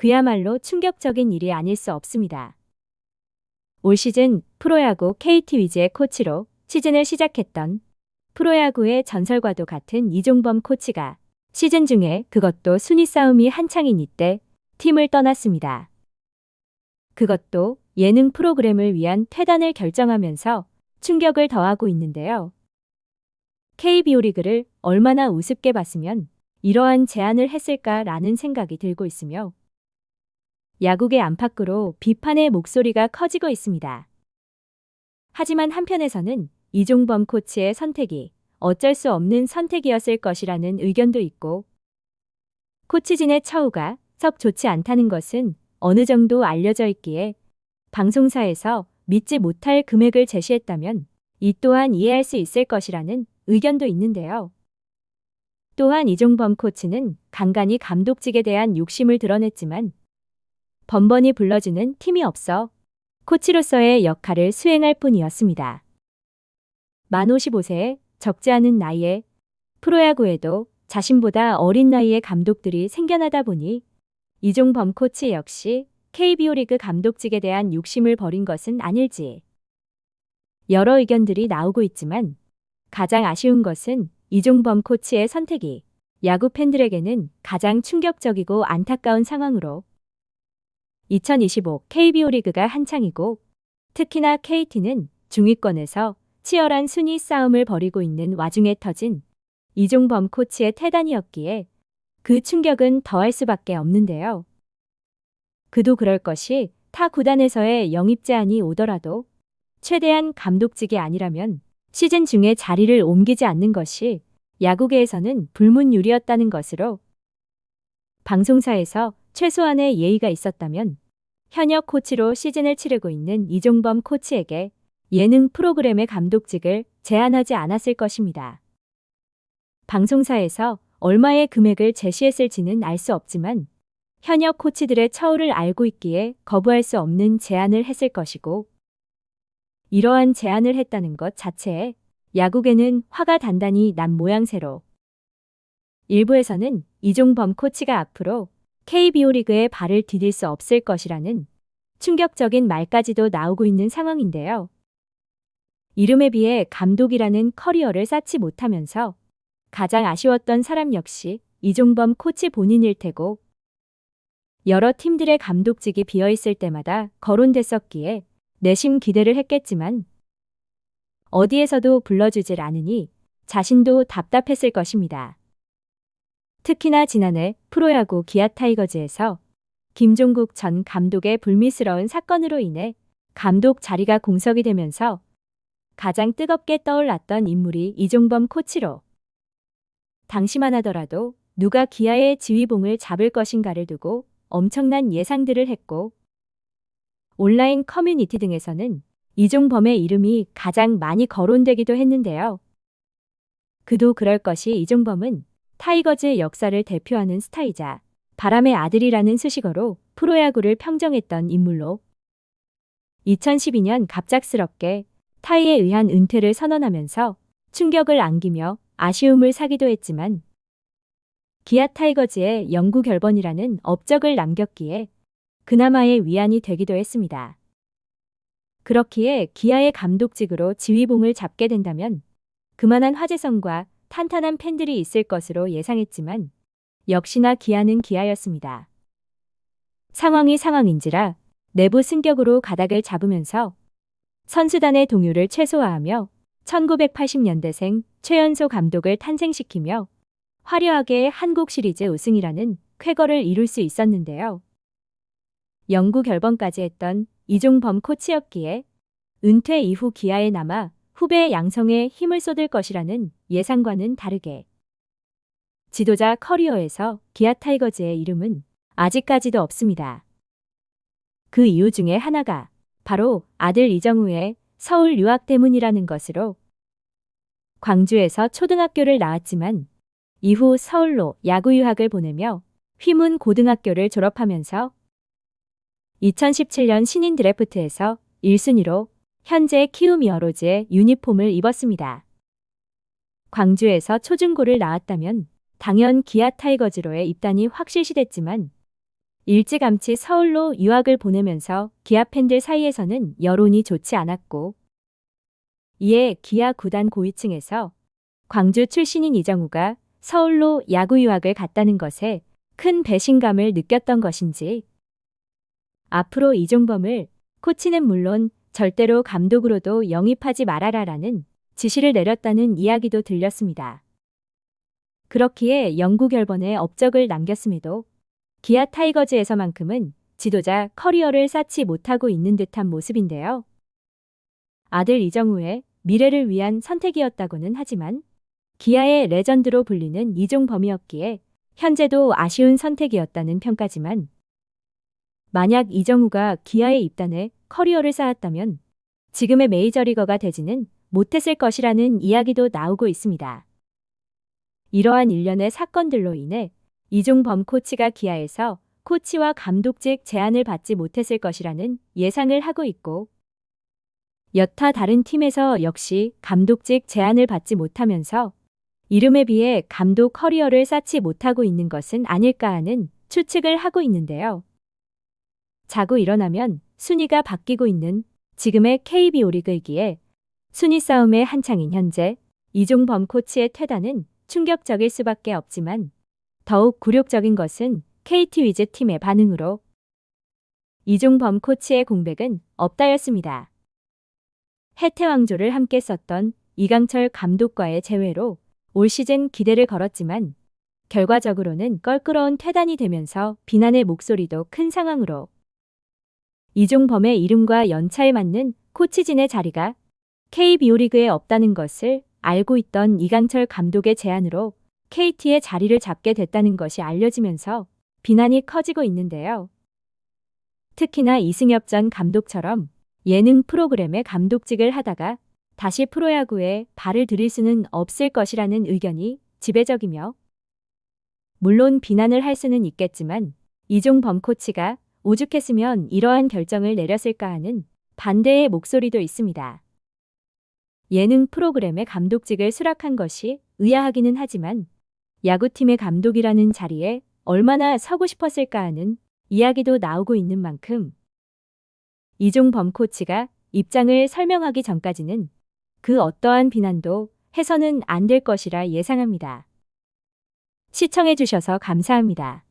그야말로 충격적인 일이 아닐 수 없습니다. 올 시즌 프로야구 KT 위즈의 코치로 시즌을 시작했던 프로야구의 전설과도 같은 이종범 코치가 시즌 중에 그것도 순위 싸움이 한창인 이때 팀을 떠났습니다. 그것도 예능 프로그램을 위한 퇴단을 결정하면서 충격을 더하고 있는데요. KBO 리그를 얼마나 우습게 봤으면 이러한 제안을 했을까라는 생각이 들고 있으며 야구계 안팎으로 비판의 목소리가 커지고 있습니다. 하지만 한편에서는 이종범 코치의 선택이 어쩔 수 없는 선택이었을 것이라는 의견도 있고 코치진의 처우가 썩 좋지 않다는 것은 어느 정도 알려져 있기에 방송사에서 믿지 못할 금액을 제시했다면 이 또한 이해할 수 있을 것이라는 의견도 있는데요. 또한 이종범 코치는 간간히 감독직에 대한 욕심을 드러냈지만 번번이 불러주는 팀이 없어 코치로서의 역할을 수행할 뿐이었습니다. 만 55세의 적지 않은 나이에 프로야구에도 자신보다 어린 나이의 감독들이 생겨나다 보니 이종범 코치 역시 KBO 리그 감독직에 대한 욕심을 버린 것은 아닐지 여러 의견들이 나오고 있지만 가장 아쉬운 것은 이종범 코치의 선택이 야구 팬들에게는 가장 충격적이고 안타까운 상황으로 2025 KBO 리그가 한창이고 특히나 KT는 중위권에서 치열한 순위 싸움을 벌이고 있는 와중에 터진 이종범 코치의 퇴단이었기에 그 충격은 더할 수밖에 없는데요. 그도 그럴 것이 타 구단에서의 영입 제안이 오더라도 최대한 감독직이 아니라면 시즌 중에 자리를 옮기지 않는 것이 야구계에서는 불문율이었다는 것으로 방송사에서 최소한의 예의가 있었다면 현역 코치로 시즌을 치르고 있는 이종범 코치에게 예능 프로그램의 감독직을 제안하지 않았을 것입니다. 방송사에서 얼마의 금액을 제시했을지는 알 수 없지만 현역 코치들의 처우를 알고 있기에 거부할 수 없는 제안을 했을 것이고 이러한 제안을 했다는 것 자체에 야구계는 화가 단단히 난 모양새로 일부에서는 이종범 코치가 앞으로 KBO 리그에 발을 디딜 수 없을 것이라는 충격적인 말까지도 나오고 있는 상황인데요. 이름에 비해 감독이라는 커리어를 쌓지 못하면서 가장 아쉬웠던 사람 역시 이종범 코치 본인일 테고 여러 팀들의 감독직이 비어있을 때마다 거론됐었기에 내심 기대를 했겠지만 어디에서도 불러주질 않으니 자신도 답답했을 것입니다. 특히나 지난해 프로야구 기아 타이거즈에서 김종국 전 감독의 불미스러운 사건으로 인해 감독 자리가 공석이 되면서 가장 뜨겁게 떠올랐던 인물이 이종범 코치로 당시만 하더라도 누가 기아의 지휘봉을 잡을 것인가를 두고 엄청난 예상들을 했고 온라인 커뮤니티 등에서는 이종범의 이름이 가장 많이 거론되기도 했는데요. 그도 그럴 것이 이종범은 타이거즈의 역사를 대표하는 스타이자 바람의 아들이라는 수식어로 프로야구를 평정했던 인물로 2012년 갑작스럽게 타이에 의한 은퇴를 선언하면서 충격을 안기며 아쉬움을 사기도 했지만 기아 타이거즈의 영구 결번이라는 업적을 남겼기에 그나마의 위안이 되기도 했습니다. 그렇기에 기아의 감독직으로 지휘봉을 잡게 된다면 그만한 화제성과 탄탄한 팬들이 있을 것으로 예상했지만 역시나 기아는 기아였습니다. 상황이 상황인지라 내부 승격으로 가닥을 잡으면서 선수단의 동요를 최소화하며 1980년대생 최연소 감독을 탄생시키며 화려하게 한국 시리즈 우승이라는 쾌거를 이룰 수 있었는데요. 영구 결번까지 했던 이종범 코치였기에 은퇴 이후 기아에 남아 후배 양성에 힘을 쏟을 것이라는 예상과는 다르게 지도자 커리어에서 기아 타이거즈의 이름은 아직까지도 없습니다. 그 이유 중에 하나가 바로 아들 이정우의 서울 유학 때문이라는 것으로 광주에서 초등학교를 나왔지만 이후 서울로 야구 유학을 보내며 휘문 고등학교를 졸업하면서 2017년 신인 드래프트에서 1순위로 현재 키움 히어로즈의 유니폼을 입었습니다. 광주에서 초중고를 나왔다면 당연 기아 타이거즈로의 입단이 확실시됐지만 일찌감치 서울로 유학을 보내면서 기아 팬들 사이에서는 여론이 좋지 않았고, 이에 기아 구단 고위층에서 광주 출신인 이정우가 서울로 야구 유학을 갔다는 것에 큰 배신감을 느꼈던 것인지, 앞으로 이종범을 코치는 물론 절대로 감독으로도 영입하지 말아라라는 지시를 내렸다는 이야기도 들렸습니다. 그렇기에 영구 결번에 업적을 남겼음에도 기아 타이거즈에서만큼은 지도자 커리어를 쌓지 못하고 있는 듯한 모습인데요. 아들 이정우의 미래를 위한 선택이었다고는 하지만 기아의 레전드로 불리는 이종범이었기에 현재도 아쉬운 선택이었다는 평가지만, 만약 이정우가 기아에 입단해 커리어를 쌓았다면 지금의 메이저리거가 되지는 못했을 것이라는 이야기도 나오고 있습니다. 이러한 일련의 사건들로 인해 이종범 코치가 기아에서 코치와 감독직 제안을 받지 못했을 것이라는 예상을 하고 있고, 여타 다른 팀에서 역시 감독직 제안을 받지 못하면서 이름에 비해 감독 커리어를 쌓지 못하고 있는 것은 아닐까 하는 추측을 하고 있는데요. 자고 일어나면 순위가 바뀌고 있는 지금의 KBO 리그이기에 순위 싸움의 한창인 현재 이종범 코치의 퇴단은 충격적일 수밖에 없지만, 더욱 굴욕적인 것은 KT 위즈 팀의 반응으로 이종범 코치의 공백은 없다였습니다. 해태왕조를 함께 썼던 이강철 감독과의 재회로 올 시즌 기대를 걸었지만 결과적으로는 껄끄러운 퇴단이 되면서 비난의 목소리도 큰 상황으로, 이종범의 이름과 연차에 맞는 코치진의 자리가 KBO 리그에 없다는 것을 알고 있던 이강철 감독의 제안으로 KT의 자리를 잡게 됐다는 것이 알려지면서 비난이 커지고 있는데요. 특히나 이승엽 전 감독처럼 예능 프로그램의 감독직을 하다가 다시 프로야구에 발을 들일 수는 없을 것이라는 의견이 지배적이며, 물론 비난을 할 수는 있겠지만 이종범 코치가 오죽했으면 이러한 결정을 내렸을까 하는 반대의 목소리도 있습니다. 예능 프로그램의 감독직을 수락한 것이 의아하기는 하지만 야구팀의 감독이라는 자리에 얼마나 서고 싶었을까 하는 이야기도 나오고 있는 만큼 이종범 코치가 입장을 설명하기 전까지는 그 어떠한 비난도 해서는 안 될 것이라 예상합니다. 시청해 주셔서 감사합니다.